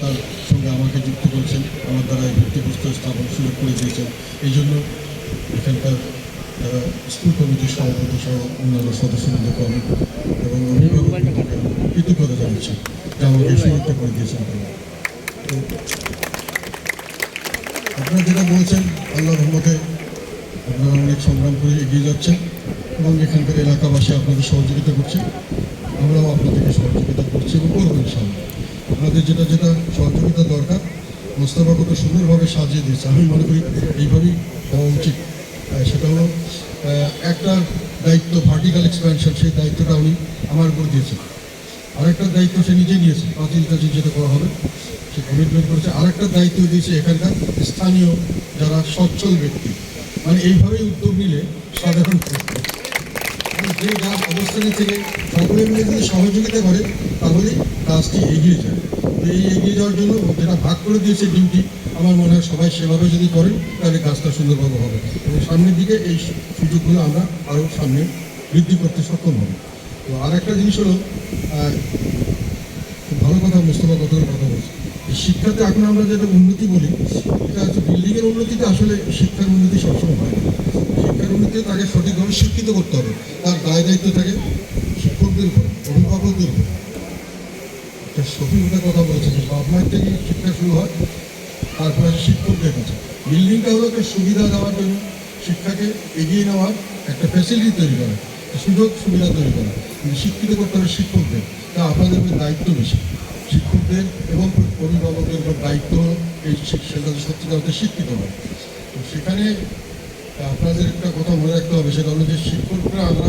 তার সঙ্গে আমাকে যুক্ত করেছেন, আমার দ্বারা এই ভিত্তিপ্রস্তর স্থাপন সুযোগ করে দিয়েছেন। এই জন্য এখানকার স্কুল কমিটির সভাপতি সহ অন্যান্য সদস্যবৃন্দকে আমি এবং অভিভাবকদেরকে কৃতজ্ঞতা জানাচ্ছি যে আমাকে এই সুযোগটা করে দিয়েছেন। তো আপনারা যেটা বলছেন, আল্লাহর রহমতে আপনারা অনেক সংগ্রাম করে এগিয়ে যাচ্ছেন এবং এখানকার এলাকাবাসী আপনাদের সহযোগিতা করছে, আমরাও আপনাদেরকে সহযোগিতা করছি এবং করবো ইনশাআল্লাহ। আপনাদের যেটা যেটা সহযোগিতা দরকার, মোস্তফা কত সুন্দরভাবে সাজিয়ে দিয়েছে, আমি মনে করি এইভাবেই হওয়া উচিত। সেটা হলো একটা দায়িত্ব ভার্টিক্যাল এক্সপ্যানশন, সেই দায়িত্বটা উনি আমার উপর দিয়েছেন। আরেকটা দায়িত্ব সে নিজে নিয়েছে, পাঁচিল টাচিল যেটা করা হবে সে কমিটমেন্ট করেছে। আরেকটা দায়িত্ব দিয়েছে এখানকার স্থানীয় যারা সচ্ছল ব্যক্তি, মানে এইভাবেই উদ্যোগ নিলে সাধারণ যে যার অবস্থানে থেকে সকলে মিলে যদি সহযোগিতা করে তাহলেই কাজটি এগিয়ে যায়। তো এই এগিয়ে যাওয়ার জন্য যেটা ভাগ করে দিয়েছে ডিউটি, আমার মনে হয় সবাই সেভাবে যদি করেন তাহলে কাজটা সুন্দরভাবে হবে এবং সামনের দিকে এই সুযোগগুলো আমরা আরও সামনে বৃদ্ধি করতে সক্ষম হব। তো আর একটা জিনিস হলো, খুব ভালো কথা মোস্তফা কতগুলো কথা বলছে, শিক্ষাতে এখন আমরা যেটা উন্নতি বলি, এটা হচ্ছে বিল্ডিংয়ের উন্নতিতে আসলে শিক্ষার উন্নতি সবসময় হয় না। শিক্ষার উন্নতিতে তাকে সঠিকভাবে শিক্ষিত করতে হবে, তার দায় দায়িত্ব থাকে শিক্ষকদের উপর, অভিভাবকদের উপর। একটা সফিকতার কথা বলছে যে বাপ মায়ের থেকে শিক্ষা শুরু হয়, তারপরে শিক্ষকদের কাছে। বিল্ডিংটা হলো একটা সুবিধা দেওয়ার জন্য, শিক্ষাকে এগিয়ে নেওয়ার একটা ফ্যাসিলিটি তৈরি করা, সুযোগ সুবিধা তৈরি করা, কিন্তু শিক্ষিত করতে হবে শিক্ষকদের। তা আপনাদের উপর দায়িত্ব বেশি, শিক্ষকদের এবং অভিভাবকদের উপর দায়িত্ব এই সেটা সত্যিকারতে শিক্ষিত হয়। তো সেখানে আপনাদের একটা কথা মনে রাখতে হবে, সেটা হলো যে শিক্ষকরা আমরা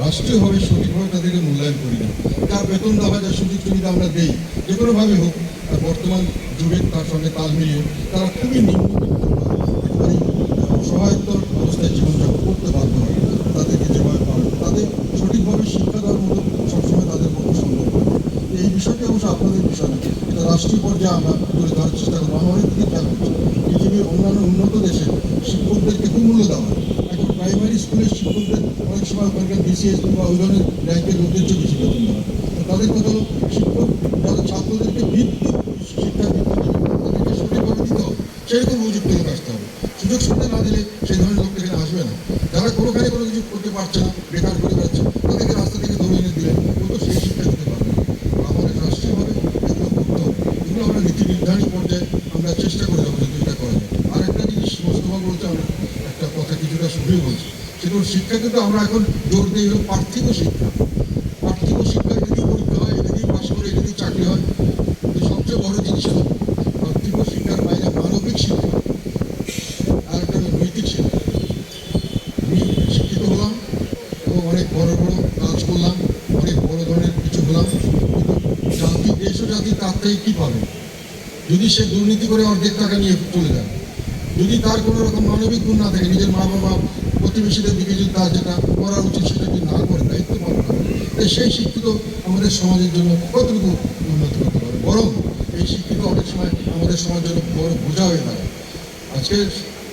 রাষ্ট্রীয়ভাবে সঠিকভাবে তাদেরকে মূল্যায়ন করি না। তার বেতন দেওয়া যা সুযোগ সুবিধা আমরা দিই, যে কোনোভাবে হোক, বর্তমান যুগের তার সঙ্গে তাল মিলিয়ে তারা খুবই নিম্নবিত্ত সহায়ত্ব অবস্থায় জীবনযাপন করতে বাধ্য হয়। তাদেরকে যেভাবে পারে তাদের সঠিকভাবে শিক্ষা দেওয়ার মতো সবসময় তাদের পক্ষে সম্ভব হয়। এই বিষয়টি অবশ্য আপনাদের বিষয় না, এটা রাষ্ট্রীয় পর্যায়ে আমরা তুলে ধরার চেষ্টা করবো। আমরা অনেক দিকে খেয়াল করছি, পৃথিবীর অন্যান্য উন্নত দেশে শিক্ষকদেরকে খুব মূল্য দেওয়া হয়। এখন প্রাইমারি স্কুলের শিক্ষকদের অনেক সময় ওখানকার বিসিএস বা ওই ধরনের র্যাঙ্কের লোকদের চেয়ে বেশি বেতন দেওয়া হয়। তাদের কথা হলো শিক্ষক যারা ছাত্রদেরকে ভিত্তিক শিক্ষা দিতে হবে, তাদেরকে সঠিকভাবে দিতে হবে, সেরকম উপযুক্ত লোক আসতে হবে। সুযোগ সুবিধা না দিলে সেই ধরনের লোক এখানে আসবে না। যারা কোনোখানে কোনো কিছু করতে পারছে না, বেকার করে বেড়াচ্ছে, তাদেরকে রাস্তা থেকে ধরে এনে দিলে ও তো সেই শিক্ষা দিতে পারবে না। আমাদের রাষ্ট্রীয়ভাবে এগুলো করতে হবে, এগুলো আমরা নীতি নির্ধারণী পর্যায়ে আমরা চেষ্টা করে যাবো যদি এটা করা যায়। আর একটা জিনিস মোস্তফা বলতে আমরা একটা কথা কিছুটা শুরুই বলছি, সেটা শিক্ষা কিন্তু আমরা এখন জোর দিই হলো পার্থিব শিক্ষা। পার্থিব শিক্ষা যদি পরীক্ষা হয়, যদি পাশ করে যদি চাকরি হয়, সবচেয়ে বড় জিনিস হলো পার্থিব শিক্ষার বাইরে মানবিক শিক্ষা আর একটা নৈতিক শিক্ষা। আমি শিক্ষিত হলাম এবং অনেক বড় বড় কাজ করলাম, অনেক বড় ধরনের কিছু হলাম, কিন্তু জাতি দেশ ও জাতি তার থেকে কী পাবে যদি সে দুর্নীতি করে অর্ধেক টাকা নিয়ে চলে যায়, যদি তার কোনো রকম মানবিক গুণ না থাকে, নিজের মা বাবা প্রতিবেশীদের দিকে যদি তার যেটা করা উচিত সেটা যদি না করে, দায়িত্ব পালন করে, তাই সেই শিক্ষিত আমাদের সমাজের জন্য কতটুকু উন্নতি করতে পারে। বরং এই শিক্ষিত অনেক সময় আমাদের সমাজের জন্য বড় বোঝা হয়ে দাঁড়ায়। আজকে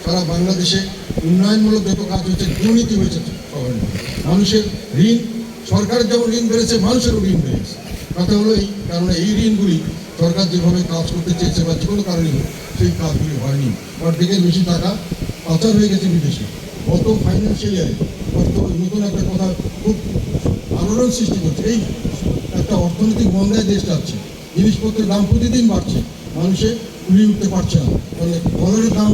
সারা বাংলাদেশে উন্নয়নমূলক যত কাজ হয়েছে, দুর্নীতি হয়েছে সবার। মানুষের ঋণ, সরকারের যেমন ঋণ বেড়েছে, মানুষেরও ঋণ বেড়েছে। কথা হলো এই কারণে এই ঋণগুলি সরকার যেভাবে কাজ করতে চেয়েছে বা যে কোনো কারণে হোক, সেই কাজগুলি হয়নি। অর্ধেকের বেশি টাকা পাচার হয়ে গেছে বিদেশে। গত ফাইন্যান্সিয়াল ইয়ারে নতুন একটা কথা খুব আলোড়ন সৃষ্টি করছে, এই একটা অর্থনৈতিক মন্দায় দেশ যাচ্ছে, জিনিসপত্রের দাম প্রতিদিন বাড়ছে, মানুষে কুলিয়ে উঠতে পারছে না, ফলে ডলারের দাম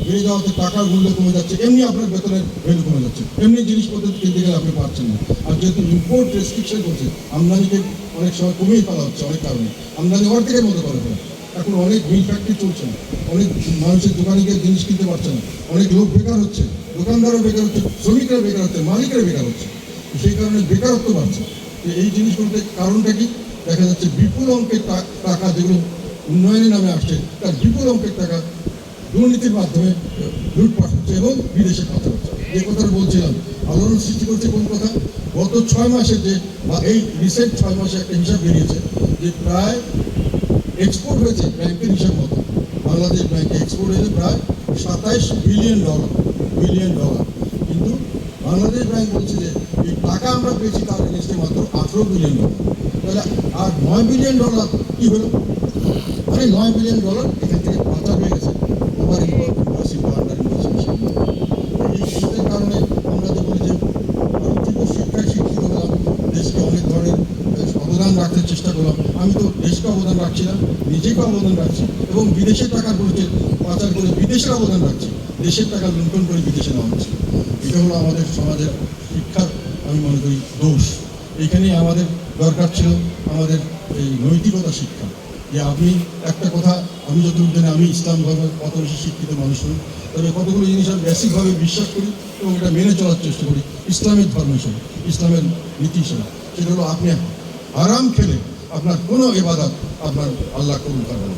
বেড়ে যাওয়াতে টাকার মূল্য কমে যাচ্ছে, এমনি আপনার বেতনের ভ্যালু কমে যাচ্ছে, এমনি জিনিসপত্র কিনতে গেলে আপনি পারছেন না। আর যেহেতু ইম্পোর্ট রেস্ট্রিকশন করছে, আমদানিকে অনেক সময় কমিয়ে ফেলা হচ্ছে, অনেক কারণে আমদানি অর্ধেকের মতো করে ফেলা। এখন অনেক মিল ফ্যাক্টরি চলছে না, অনেক মানুষের দোকানে গিয়ে জিনিস কিনতে পারছে না, অনেক লোক বেকার হচ্ছে, দোকানদারও বেকার হচ্ছে, শ্রমিকরা বেকার হচ্ছে, মালিকেরা বেকার হচ্ছে। সেই কারণে বেকারত্ব বাড়ছে। তো এই জিনিসগুলোতে কারণটা কি? দেখা যাচ্ছে বিপুল অঙ্কের টাকা যেগুলো উন্নয়নের নামে আসছে, তার বিপুল অঙ্কের টাকা দুর্নীতির মাধ্যমে লুটপাট হচ্ছে এবং বিদেশে পাচার হচ্ছে। যে কথাটা বলছিলাম, আলোড়ন সৃষ্টি করছে কোন কথা? গত 6 মাসে যে বা এই রিসেন্ট 6 মাসে একটা হিসাব বেরিয়েছে যে প্রায় এক্সপোর্ট হয়েছে ব্যাংকের হিসাব মতো, বাংলাদেশ ব্যাংকে এক্সপোর্ট হয়েছে প্রায় $27 বিলিয়ন। কিন্তু বাংলাদেশ ব্যাংক বলছে যে এই টাকা আমরা পেয়েছি তার এগেন্সটে মাত্র $18 বিলিয়ন। তাহলে আর $9 বিলিয়ন কী হলো? মানে $9 বিলিয়ন এখান থেকে পাচার হয়ে গেছে ওভার ইনভেস্টিং বা আন্ডার ইনভেস্টিং। এইটার কারণে আমরা যে বলি যে পার্থিব শিক্ষায় শিক্ষিত হলাম, দেশকে অনেক ধরনের অবদান রাখতে চেষ্টা করলাম। আমি তো দেশকে অবদান রাখছি না, নিজেকে অবদান রাখছি এবং বিদেশের টাকা করছে পাচার করে বিদেশের অবদান রাখছি, দেশের টাকা লুণ্ঠন করে বিদেশে নেওয়া হচ্ছে। এটা হলো আমাদের সমাজের শিক্ষার আমি মনে করি দোষ। এইখানেই আমাদের দরকার ছিল আমাদের এই নৈতিকতা শিক্ষা, যে আপনি একটা কথা আমি যতটুকু জানি, আমি ইসলাম ধর্মের কত বেশি শিক্ষিত মানুষ নই, তবে কতগুলো জিনিস আমি বেসিকভাবে বিশ্বাস করি এবং এটা মেনে চলার চেষ্টা করি ইসলামের ধর্ম হিসেবে, ইসলামের নীতি হিসেবে। সেটা হলো আপনি আরাম খেলে আপনার কোনো ইবাদত আপনার আল্লাহ কবুল করবে না।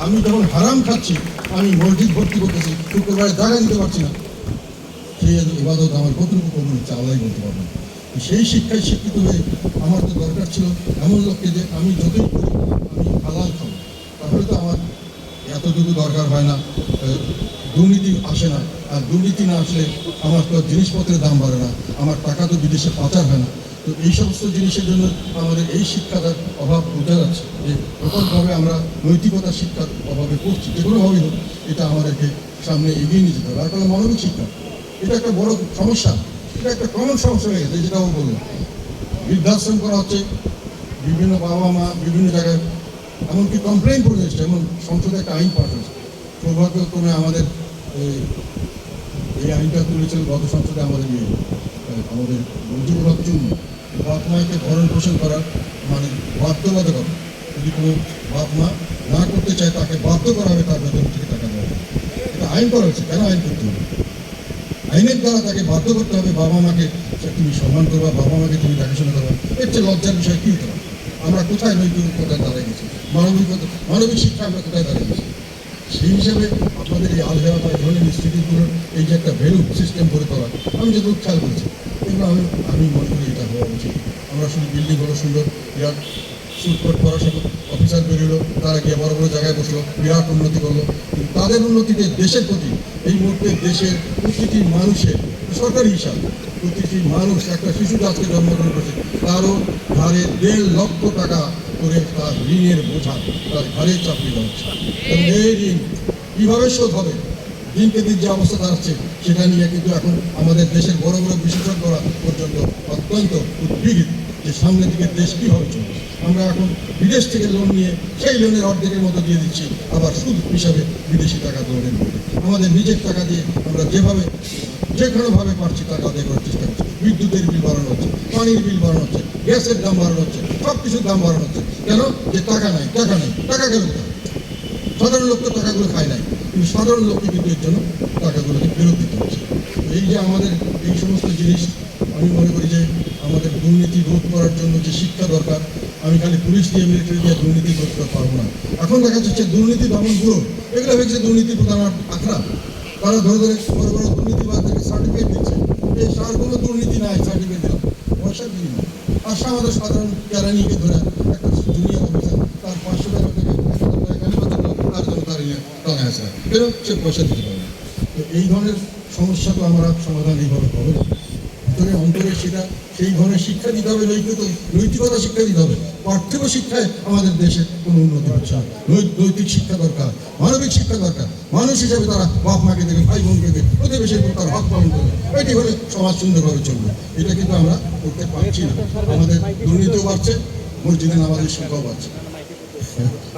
আমি যখন হারাম খাচ্ছি, আমি মসজিদ ভর্তি করতেছি, শুক্রবারে জায়গা দিতে পারছি না, সেই ইবাদত আমার কতটুকু কবুল হচ্ছে আল্লাহ বলতে পারবেন। সেই শিক্ষায় শিক্ষিত হয়ে আমার তো দরকার ছিল এমন লোককে যে আমি যতই করি আমি হালাল খাবো, তাহলে তো আমার এতটুকু দরকার হয় না, দুর্নীতি আসে না। আর দুর্নীতি না আসলে আমার তো জিনিসপত্রের দাম বাড়ে না, আমার টাকা তো বিদেশে পাচার হয় না। তো এই সমস্ত জিনিসের জন্য আমাদের এই শিক্ষাটার অভাব বোঝা যাচ্ছে, যে প্রকটভাবে আমরা নৈতিকতার শিক্ষার অভাবে পড়ছি। যে কোনোভাবেই হোক এটা আমাদেরকে সামনে এগিয়ে নিয়ে যেতে হবে। আর কোনো মানবিক শিক্ষা, এটা একটা বড় সমস্যা, এটা একটা কমন সমস্যা হয়ে গেছে। যেটাও বলবো, বৃদ্ধাশ্রম করা হচ্ছে, বিভিন্ন বাবা মা বিভিন্ন জায়গায় এমনকি কমপ্লেন করে এসছে, এমন সংসদে একটা আইন পাস হয়েছে। সৌভাগ্যক্রমে আমাদের এই আইনটা তুলেছিল গত সংসদে আমাদের মুজিবুর রহমান। বাপ মাকে ভরণ পোষণ করার মানে বাধ্যবাধকতা, যদি কোনো বাপ মা না করতে চায় তাকে বাধ্য করা হবে তার বেতন থেকে টাকা দেওয়া হবে। এটা আইন করা হয়েছে। কেন আইন করতে হবে? আইনের দ্বারা তাকে বাধ্য করতে হবে বাবা মাকে তুমি সম্মান করবা, বাবা মাকে তুমি দেখাশোনা করবা। এর চেয়ে লজ্জার বিষয় কী হতে পারে? আমরা কোথায় নৈতিকতায় দাঁড়িয়ে গেছি, মানবিক শিক্ষা আমরা কোথায় দাঁড়িয়ে গেছি? সেই হিসাবে আপনাদের এই আলহেরা বা এই ধরনের ইনস্টিটিউটগুলোর এই যে একটা ভ্যালু সিস্টেম করে তোলা, আমি যেগুলো খেয়াল করেছি এগুলো আমি মনে করি এটা হওয়া উচিত। আমরা শুধু বিল্ডিং হলো সুন্দর, বিরাট সুটকোট পরা সব অফিসার বেরোলো, তারা গিয়ে বড় বড় জায়গায় বসলো, বিরাট উন্নতি করলো। তাদের উন্নতিতে দেশের প্রতি এই মুহূর্তে দেশের প্রতিটি মানুষের সরকারি হিসাব, প্রতিটি মানুষ একটা শিশু আজকে জন্মগ্রহণ করছে, তারও ঘাড়ে 1.5 লক্ষ টাকা করে তার ঋণের বোঝা তার ঘাড়ে চাপিয়ে দেওয়া হচ্ছে। এবং এই ঋণ কীভাবে শোধ হবে, দিনকে দিন যে অবস্থা দাঁড়াচ্ছে সেটা নিয়ে কিন্তু এখন আমাদের দেশের বড় বড় বিশেষজ্ঞরা পর্যন্ত অত্যন্ত উদ্বিগ্ন যে সামনের দিকে দেশ কীভাবে চলবে। আমরা এখন বিদেশ থেকে লোন নিয়ে সেই লোনের অর্ধেকের মতো দিয়ে দিচ্ছি, আবার সুদ হিসাবে বিদেশি টাকা লোনের মধ্যে আমাদের নিজের টাকা দিয়ে আমরা যেভাবে যে কোনোভাবে পারছি টাকা আদায় করার চেষ্টা করছি। বিদ্যুতের বিল বাড়ানো হচ্ছে, পানির বিল বাড়ানো হচ্ছে, গ্যাসের দাম বাড়ানো হচ্ছে, সব কিছুর দাম বাড়ানো হচ্ছে। কেন? যে টাকা নাই, টাকা নেই, টাকা গেল কোথায়? সাধারণ লোক তো টাকাগুলো খায় নাই, কিন্তু সাধারণ লোককে কিন্তু এর জন্য টাকাগুলোকে ফেরত দিতে হচ্ছে। এই যে আমাদের এই সমস্ত জিনিস, আমি মনে করি যে আমাদের দুর্নীতি রোধ করার জন্য যে শিক্ষা দরকার, আমি খালি পুলিশ দিয়ে মিলিটারি দিয়ে দুর্নীতি রোধ করতে পারবো না। এখন দেখা যাচ্ছে দুর্নীতি দমন ব্যুরো এগুলো হয়েছে দুর্নীতি প্রধান আখড়া, তারা ধরে ধরে বড় বড় দুর্নীতিবাদদেরকে সার্টিফিকেট দিচ্ছে। এই সার কোনো দুর্নীতি নাই, সার্টিফিকেট দিলাম, পয়সার বিনিময়। আর আমাদের সাধারণ কেরানিকে ধরে একটা জুনিয়র অফিসার তার 500 টাকা থেকে 1000 টাকা তার জন্য তার টাকা আছে, কেন সে পয়সা দিতে পারে না। তো এই ধরনের সমস্যা তো আমরা সমাধান এইভাবে হবে না। ভিতরে অন্তরে সেটা সেই ধরনের শিক্ষা দিতে হবে, নৈতিকতা শিক্ষা দিতে হবে। পার্থিব শিক্ষায় আমাদের দেশে কোনো উন্নতি হচ্ছে না। নৈতিক শিক্ষা দরকার, মানবিক শিক্ষা দরকার। মানুষ হিসেবে তারা বাপ মাকে দেখে, ভাই বোনকে দেখে, প্রতিবেশীর তার হক পালন করবে। এটি হলে সমাজ সুন্দরভাবে চলবে। এটা কিন্তু আমরা করতে পারছি না। আমাদের দুর্নীতিও বাড়ছে, মসজিদে নামাজের সংখ্যাও বাড়ছে।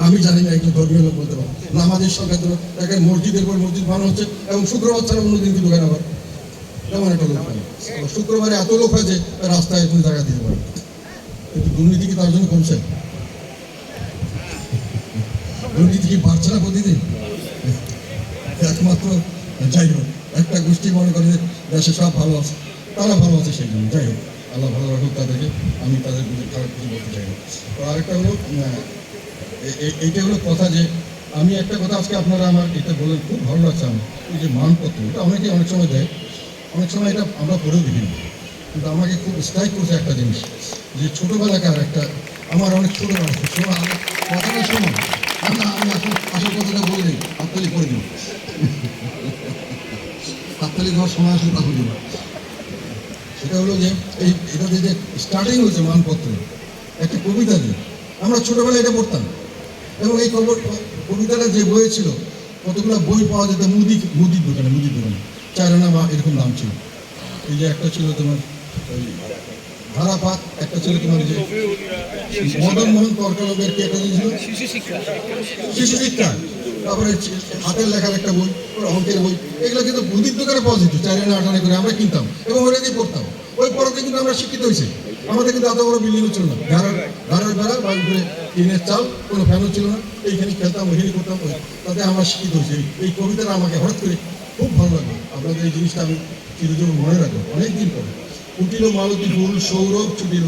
আমি জানি না, একটু ধর্মীয় লোক বলতে পারবো, নামাজের সংখ্যা তো দেখেন মসজিদের পর মসজিদ বানানো হচ্ছে এবং শুক্রবার ছাড়া অন্যদিন কিন্তু কেন আবার তেমন একটা লোক হয়। শুক্রবারে এত লোক হয় যে রাস্তায় কোনো জায়গা দিতে পারে। কিন্তু দুর্নীতি কি তার জন্য কমছে? দুর্নীতি কি বাড়ছে না প্রতিদিন? একমাত্র যাই হোক, একটা গোষ্ঠী মনে করে দেশে সব ভালো আছে, তারা ভালো আছে সেই জন্য। যাই হোক, আল্লাহ ভালো রাখুক তাদেরকে, আমি তাদের খারাপ কিছু বলতে চাই না। তো আরেকটা হলো, এইটা হলো কথা যে আমি একটা কথা আজকে আপনারা আমার এটা বলে খুব ভালো লাগছে। আমার এই যে মানপত্র, এটা অনেকে অনেক সময় দেয়, অনেক সময় এটা আমরা পড়েও দেখি না। কিন্তু আমাকে খুব স্ট্রাইক করছে একটা জিনিস, যে ছোটোবেলাকার একটা আমার অনেক ছোটোবেলা কথাটা শোনো, আমি এখন আসল কথাটা বলে দিই, হাততালি করে দিই, হাততালি দেওয়ার সময় আসলে তখন দিই। সেটা হলো যে এটা যে স্টার্টিং হয়েছে মানপত্র একটা কবিতা দিয়ে, আমরা ছোটোবেলায় এটা পড়তাম। এবং এই কবিতাটা যে বইয়ে ছিল, কতগুলো বই পাওয়া যেত মুদির দোকানে চারানা বা এরকম নাম ছিল। এই যে একটা ছিল তোমার ওই ধারাপাত, একটা ছিল তোমার যে মদন মোহন তর্কালবের কি একটা ছিল শিশু শিক্ষা, তারপরে হাতের লেখার একটা বই, অঙ্কের বই, এগুলো কিন্তু মুদির দোকানে পাওয়া যেত, চারানা আটানা করে আমরা কিনতাম এবং ওটা দিয়ে পড়তাম। ওই পড়াতে কিন্তু আমরা শিক্ষিত হয়েছি। আমাদের কিন্তু এত বড় বিল্ডিংও ছিল না, ঘরের বেড়া বা উপরে টিনের চাল, কোনো ফ্যানও ছিল না, এইখানে খেলতাম ওইখানে করতাম, তাতে আমরা শিক্ষিত হয়েছি। এই কবিতাটা আমাকে হঠাৎ করে খুব ভালো লাগলো। আপনাদের এই জিনিসটা আমি চিরজীবন মনে রাখবো অনেকদিন পরে। কুটিল মালতী ফুল সৌরভ ছুটিল,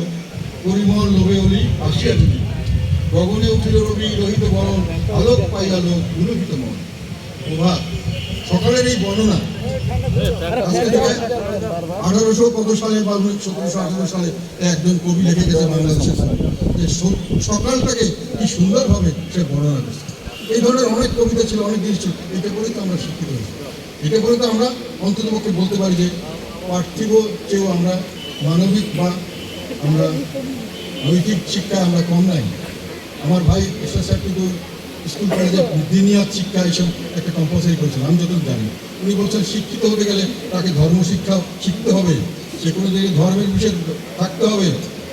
পরিমল লোভে অলি আসিয়া ছুটি, গগনে উঠিল রবি রহিত বরণ, আলোক পাইয়া লোক গুণকিত মন। প্রভাত সকালের এই বর্ণনা 1800 কত সালে বা 1718 সালে একজন কবি লিখে গেছে বাংলাদেশের, যে সকালটাকে কি সুন্দরভাবে সে বর্ণনা করছে। এই ধরনের অনেক কবিতা ছিল, অনেক জিনিস ছিল। এটা করে তো আমরা শিক্ষিত হয়েছি, এটা করে তো আমরা অন্ততপক্ষে বলতে পারি যে পার্থিব চেয়েও আমরা মানবিক বা আমরা নৈতিক শিক্ষা আমরা কম নাই। আমার ভাই এসএস স্যার কিন্তু স্কুল কলেজে দিনিয়াত শিক্ষা এইসব একটা কম্পালসারি করেছেন, আমি যতটুকু জানি। উনি বলছেন শিক্ষিত হতে গেলে তাকে ধর্মশিক্ষা শিখতে হবে, সে কোনো জায়গায় ধর্মের বিষয়ে থাকতে হবে,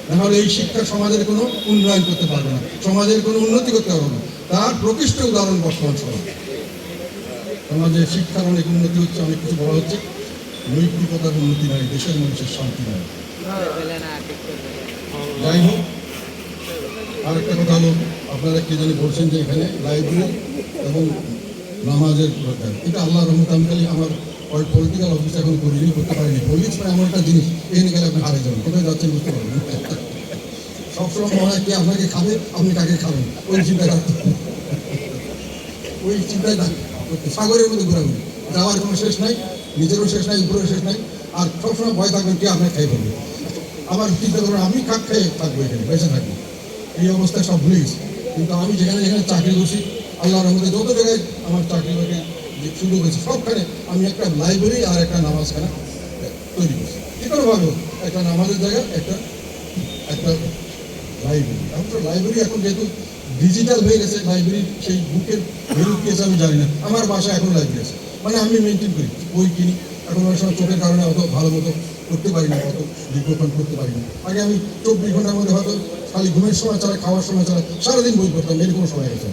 নাহলে এই শিক্ষা সমাজের কোনো উন্নয়ন করতে পারবে না, সমাজের কোনো উন্নতি করতে পারবে না। তার প্রকৃষ্ট উদাহরণ বর্তমান সমাজে শিক্ষার অনেক উন্নতি হচ্ছে, অনেক কিছু বলা হচ্ছে, নৈতিকতার উন্নতি নাই, দেশের মানুষের শান্তি নাই। যাই হোক, আরেকটা কথা হলো, আপনারা কে জানি বলছেন যে এখানে লাইব্রেরি এবং নামাজের দরকার। এটা আল্লাহর রহমত, আমি খালি আমার পলিটিক্যাল অফিস এখন করিনি, করতে পারিনি। পলিটিক্স মানে এমন একটা জিনিস, এখানে গেলে আপনি হারে যাবেন, কোথায় যাচ্ছেন বুঝতে পারবেন। সবসময় মনে হয় কি আপনাকে খাবে, আপনি কাকে খাবেন, ওই চিন্তায় থাকতে, ওই চিন্তায় থাকতে সাগরের মধ্যে ঘোরাঘুরি, যাওয়ার কোনো শেষ নাই, নিজেরও শেষ নাই, উপরেও শেষ নাই। আর সবসময় ভয় থাকবেন কে আপনাকে খাই ফেলবে। আবার চিন্তা করবেন আমি খাক খেয়ে থাকবো, এখানে বেঁচে থাকবো। এই অবস্থায় সব ভুলে গেছি। কিন্তু আমি যেখানে যেখানে চাকরি করছি, আল্লাহর রহমতে যত জায়গায় আমার চাকরি বাকরি যে সুযোগ হয়েছে, সবখানে আমি একটা লাইব্রেরি আর একটা নামাজখানা তৈরি করছি। যে কোনোভাবে একটা নামাজের জায়গায় একটা লাইব্রেরি। এখন তো লাইব্রেরি এখন যেহেতু ডিজিটাল হয়ে গেছে, লাইব্রেরির সেই বুকের ভ্যালু কি আছে আমি জানি না। আমার বাসায় এখন লাইব্রেরি আছে, মানে আমি মেনটেন করি, বই কিনি। এখন অনেক সময় চোখের কারণে অত ভালো মতো করতে পারি না, অত দীর্ঘক্ষণ করতে পারি না। আগে আমি 24 ঘন্টার মধ্যে হয়তো খালি ঘুমের সময় ছাড়া, খাওয়ার সময় ছাড়া সারাদিন বই পড়তাম, এরকম সময় গেছে,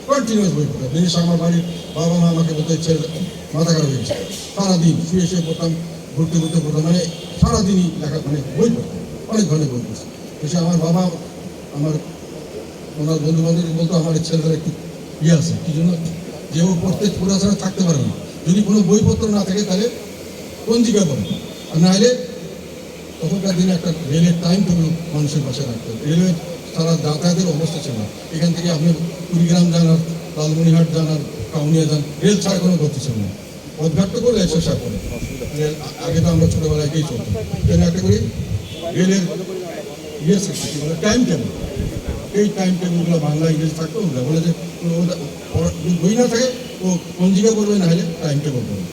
কন্টিনিউয়াস বই পড়তাম। জিনিস আমার বাড়ির বাবা মা আমাকে বলতে ছেলে মাথা খারাপ হয়ে গেছে, সারাদিন শুয়ে শুয়ে পড়তাম, ঘুরতে ঘুরতে পড়তাম, মানে সারাদিনই লেখা, মানে বই পড়তাম, অনেক ধরনের বই পড়ছি। এসে আমার বাবা, আমার ওনার বন্ধু বান্ধব বলতো আমার ছেলেদের একটু ইয়ে আছে, কি জন্য যে ও পড়তে পড়াশোনা থাকতে পারে না, যদি কোনো বইপত্র না থাকে তাহলে পঞ্জিকা পড়ে, আর না হলে তখনকার দিনে একটা রেলের টাইম টেবিল মানুষের বাসায় রাখতে হবে। রেলওয়ে সারা যাতায়াতের অবস্থা ছিল না, এখান থেকে আপনি কুড়িগ্রাম যান আর লালমনিরহাট যান আর কাউনিয়া যান, রেল ছাড়া কোনো গতি ছিল না। পদঘাটটা করলে 107 করে রেল, আগে তো আমরা ছোটোবেলায় গিয়ে চলতাম। কেন একটা করি রেলের ইয়ে থাকতো, কি বলে টাইম টেবিল, এই টাইম টেবিলগুলো বাংলা ইংরেজি থাকতো। ওগুলো বলে যে বই না থাকে ও পঞ্জিকা করবে, না হলে টাইম টেবিল করবে,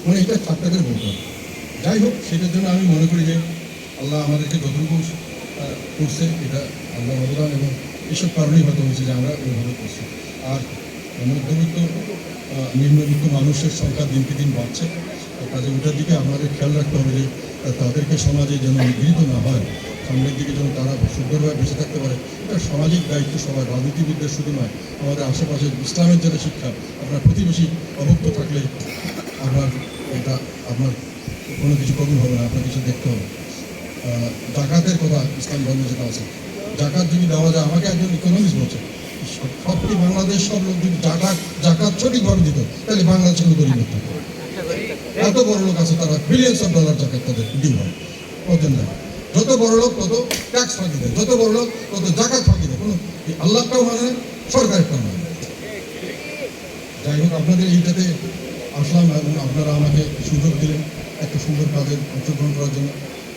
মানে এটা ঠাট্টা করে বলতে হবে। যাই হোক, সেটার জন্য আমি মনে করি যে আল্লাহ আমাদেরকে যতটুকু করছে এটা আল্লাহ অবদান, এবং এইসব কারণেই হয়তো হয়েছে যে আমরা ওইভাবে করছি। আর মধ্যবিত্ত নিম্নবিত্ত মানুষের সংখ্যা দিনকে দিন বাড়ছে, কাজে ওটার দিকে আমাদের খেয়াল রাখতে হবে যে তাদেরকে সমাজে যেন নিগৃহীত না হয়, সামনের দিকে যেন তারা সুন্দরভাবে বেঁচে থাকতে পারে। এটা সামাজিক দায়িত্ব সবার, রাজনীতিবিদদের শুধু নয়, আমাদের আশেপাশে ইসলামের যেটা শিক্ষা, আপনার প্রতিবেশী অভুক্ত থাকলে আপনার কোনো কিছু কবুল হবে না, আপনার কিছু দেখতে হবে। জাকাতের কথা ইসলাম ধর্মে যেটা আছে, জাকাত যদি দেওয়া যায়, আমাকে একজন ইকোনমিক্স বলছে সবটি বাংলাদেশ সব লোক যদি জাকাত সঠিকভাবে দিত, তাহলে বাংলাদেশের কোনো গরিব থাকে। এত বড় লোক আছে, তারা বিলিয়ন্স অফ ডলার জাকাত তাদের ডিউ হয়, ওদের না। যত বড় লোক তত ট্যাক্স ফাঁকি দেয়, যত বড় লোক তত জাকাত ফাঁকি দেয়, কোনো আল্লাহটাও মানে সরকারেরটাও মানে। যাই হোক, আপনাদের এইটাতে আসলাম এবং আপনারা আমাকে সুযোগ দিলেন একটা সুন্দর কাজে অংশগ্রহণ করার জন্য।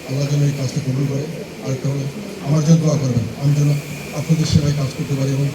আল্লাহ যেন এই কাজটা কবুল করে। আরেকটা হলো আমার জন্য দোয়া করবেন, আমি যেন আপনাদের সেবায় কাজ করতে পারি এবং